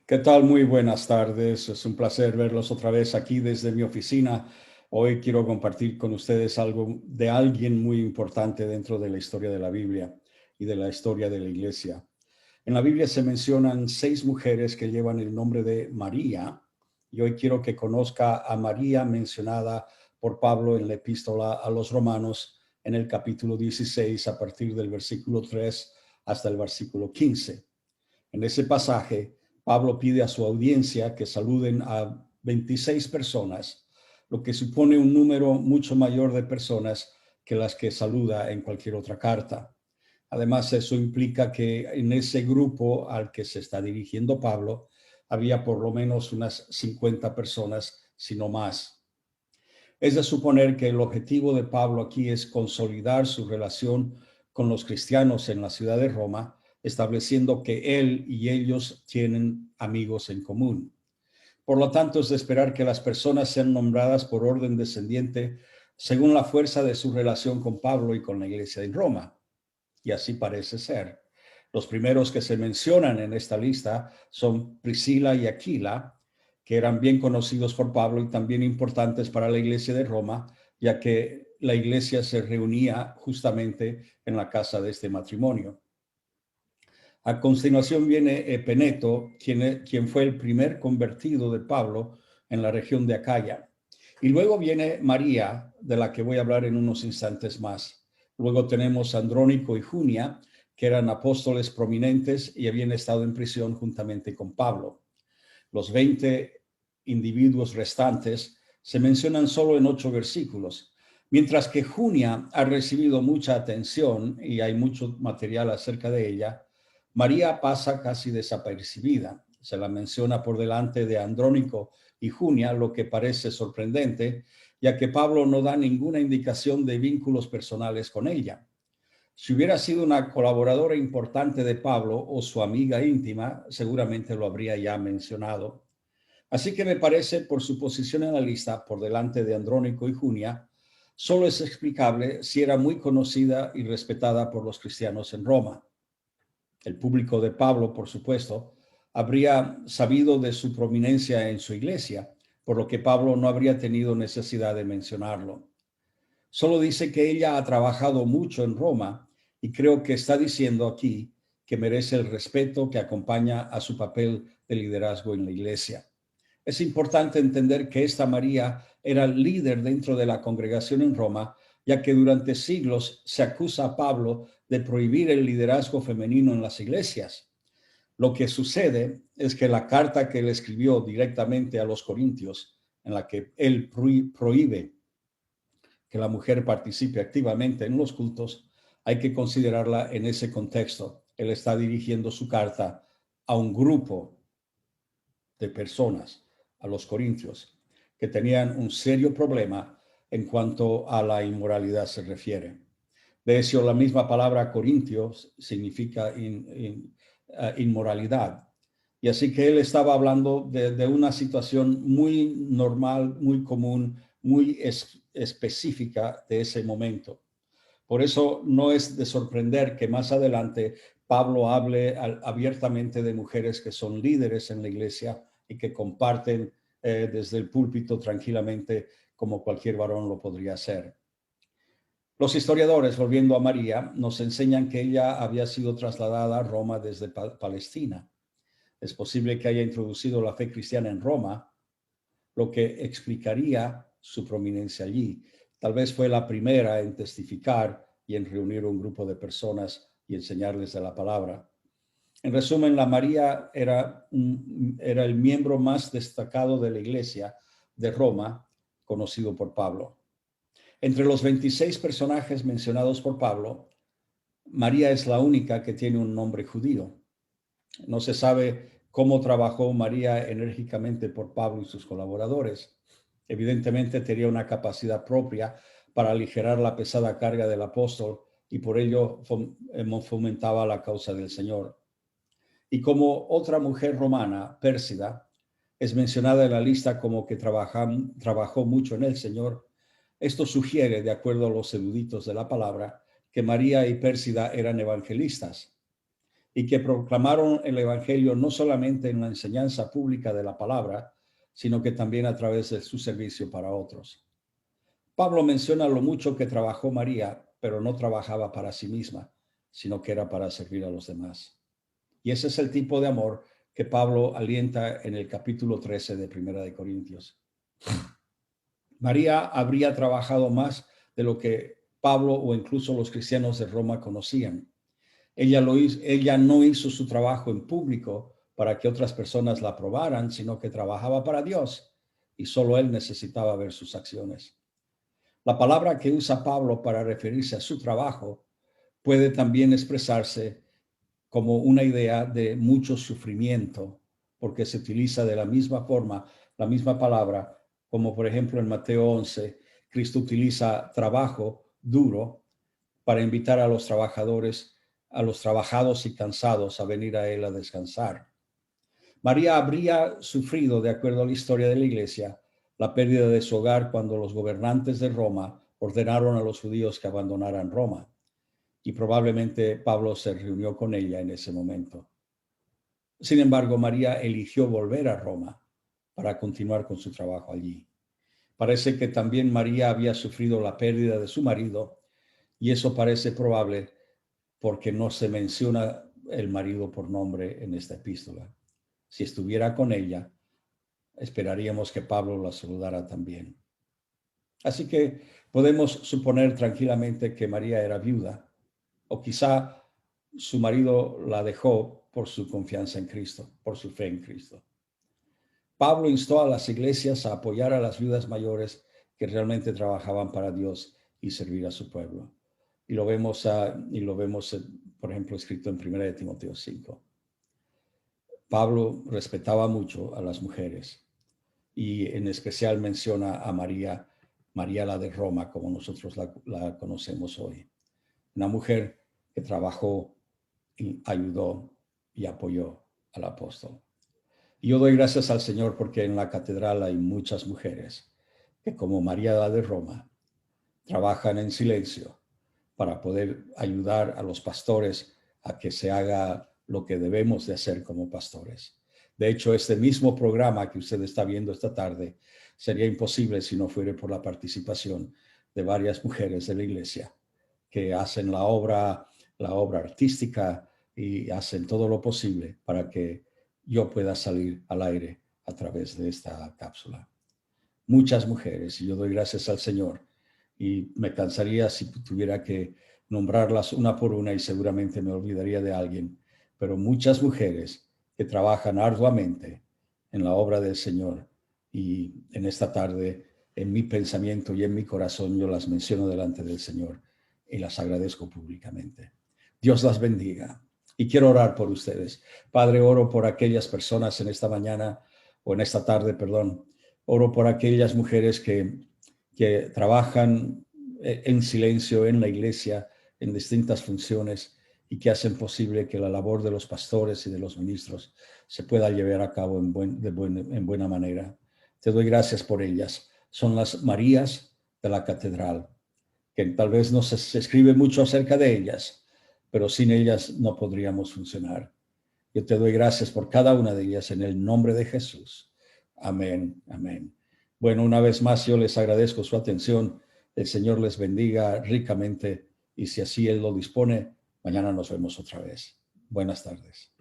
¿Qué tal? Muy buenas tardes. Es un placer verlos otra vez aquí desde mi oficina. Hoy quiero compartir con ustedes algo de alguien muy importante dentro de la historia de la Biblia y de la historia de la iglesia. En la Biblia se mencionan 6 mujeres que llevan el nombre de María, y hoy quiero que conozca a María mencionada por Pablo en la epístola a los Romanos en el capítulo 16 a partir del versículo 3 hasta el versículo 15. En ese pasaje, Pablo pide a su audiencia que saluden a 26 personas, lo que supone un número mucho mayor de personas que las que saluda en cualquier otra carta. Además, eso implica que en ese grupo al que se está dirigiendo Pablo, había por lo menos unas 50 personas, si no más. Es de suponer que el objetivo de Pablo aquí es consolidar su relación con los cristianos en la ciudad de Roma, estableciendo que él y ellos tienen amigos en común. Por lo tanto, es de esperar que las personas sean nombradas por orden descendiente según la fuerza de su relación con Pablo y con la iglesia en Roma. Y así parece ser. Los primeros que se mencionan en esta lista son Priscila y Aquila, que eran bien conocidos por Pablo y también importantes para la iglesia de Roma, ya que la iglesia se reunía justamente en la casa de este matrimonio. A continuación viene Epeneto, quien fue el primer convertido de Pablo en la región de Acaya. Y luego viene María, de la que voy a hablar en unos instantes más. Luego tenemos Andrónico y Junia, que eran apóstoles prominentes y habían estado en prisión juntamente con Pablo. Los 20 individuos restantes se mencionan solo en 8 versículos, mientras que Junia ha recibido mucha atención y hay mucho material acerca de ella. María pasa casi desapercibida. Se la menciona por delante de Andrónico y Junia, lo que parece sorprendente, ya que Pablo no da ninguna indicación de vínculos personales con ella. Si hubiera sido una colaboradora importante de Pablo o su amiga íntima, seguramente lo habría ya mencionado. Así que me parece, por su posición en la lista, por delante de Andrónico y Junia, solo es explicable si era muy conocida y respetada por los cristianos en Roma. El público de Pablo, por supuesto, habría sabido de su prominencia en su iglesia, por lo que Pablo no habría tenido necesidad de mencionarlo. Solo dice que ella ha trabajado mucho en Roma y creo que está diciendo aquí que merece el respeto que acompaña a su papel de liderazgo en la iglesia. Es importante entender que esta María era líder dentro de la congregación en Roma, ya que durante siglos se acusa a Pablo de prohibir el liderazgo femenino en las iglesias. Lo que sucede es que la carta que él escribió directamente a los corintios, en la que él prohíbe que la mujer participe activamente en los cultos, hay que considerarla en ese contexto. Él está dirigiendo su carta a un grupo de personas, a los corintios, que tenían un serio problema en cuanto a la inmoralidad se refiere. De hecho, la misma palabra corintios significa inmoralidad. Y así que él estaba hablando de una situación muy normal, muy común, muy específica de ese momento. Por eso no es de sorprender que más adelante Pablo hable abiertamente de mujeres que son líderes en la iglesia y que comparten desde el púlpito tranquilamente como cualquier varón lo podría hacer. Los historiadores, volviendo a María, nos enseñan que ella había sido trasladada a Roma desde Palestina. Es posible que haya introducido la fe cristiana en Roma, lo que explicaría su prominencia allí. Tal vez fue la primera en testificar y en reunir un grupo de personas y enseñarles de la palabra. En resumen, la María era el miembro más destacado de la iglesia de Roma, conocido por Pablo. Entre los 26 personajes mencionados por Pablo, María es la única que tiene un nombre judío. No se sabe cómo trabajó María enérgicamente por Pablo y sus colaboradores. Evidentemente tenía una capacidad propia para aligerar la pesada carga del apóstol y por ello fomentaba la causa del Señor. Y como otra mujer romana, Pérsida, es mencionada en la lista como que trabajó mucho en el Señor, esto sugiere, de acuerdo a los eruditos de la palabra, que María y Pérsida eran evangelistas. y que proclamaron el evangelio no solamente en la enseñanza pública de la palabra, sino que también a través de su servicio para otros. Pablo menciona lo mucho que trabajó María, pero no trabajaba para sí misma, sino que era para servir a los demás. Y ese es el tipo de amor que Pablo alienta en el capítulo 13 de Primera de Corintios. María habría trabajado más de lo que Pablo o incluso los cristianos de Roma conocían. Ella no hizo su trabajo en público para que otras personas la aprobaran, sino que trabajaba para Dios y solo él necesitaba ver sus acciones. La palabra que usa Pablo para referirse a su trabajo puede también expresarse como una idea de mucho sufrimiento, porque se utiliza de la misma forma, la misma palabra, como por ejemplo en Mateo 11, Cristo utiliza trabajo duro para invitar a los trabajadores, a los trabajados y cansados a venir a él a descansar. María habría sufrido, de acuerdo a la historia de la iglesia, la pérdida de su hogar cuando los gobernantes de Roma ordenaron a los judíos que abandonaran Roma. Y probablemente Pablo se reunió con ella en ese momento. Sin embargo, María eligió volver a Roma para continuar con su trabajo allí. Parece que también María había sufrido la pérdida de su marido, y eso parece probable porque no se menciona el marido por nombre en esta epístola. Si estuviera con ella, esperaríamos que Pablo la saludara también. Así que podemos suponer tranquilamente que María era viuda, o quizá su marido la dejó por su confianza en Cristo, por su fe en Cristo. Pablo instó a las iglesias a apoyar a las viudas mayores que realmente trabajaban para Dios y servir a su pueblo. Y lo vemos, por ejemplo, escrito en 1 de Timoteo 5. Pablo respetaba mucho a las mujeres y en especial menciona a María, María la de Roma, como nosotros la conocemos hoy. Una mujer que trabajó y ayudó y apoyó al apóstol. Y yo doy gracias al Señor porque en la catedral hay muchas mujeres que, como María la de Roma, trabajan en silencio para poder ayudar a los pastores a que se haga lo que debemos de hacer como pastores. De hecho, este mismo programa que usted está viendo esta tarde sería imposible si no fuera por la participación de varias mujeres de la iglesia que hacen la obra artística y hacen todo lo posible para que yo pueda salir al aire a través de esta cápsula. Muchas mujeres, y yo doy gracias al Señor, y me cansaría si tuviera que nombrarlas una por una y seguramente me olvidaría de alguien, pero muchas mujeres que trabajan arduamente en la obra del Señor, y en esta tarde, en mi pensamiento y en mi corazón, yo las menciono delante del Señor y las agradezco públicamente. Dios las bendiga. Y quiero orar por ustedes. Padre, oro por aquellas personas en esta mañana, o en esta tarde, perdón. Oro por aquellas mujeres que trabajan en silencio en la iglesia, en distintas funciones, y que hacen posible que la labor de los pastores y de los ministros se pueda llevar a cabo en buena manera. Te doy gracias por ellas. Son las Marías de la catedral, que tal vez no se escribe mucho acerca de ellas, pero sin ellas no podríamos funcionar. Yo te doy gracias por cada una de ellas en el nombre de Jesús. Amén, amén. Bueno, una vez más yo les agradezco su atención. El Señor les bendiga ricamente y si así Él lo dispone, mañana nos vemos otra vez. Buenas tardes.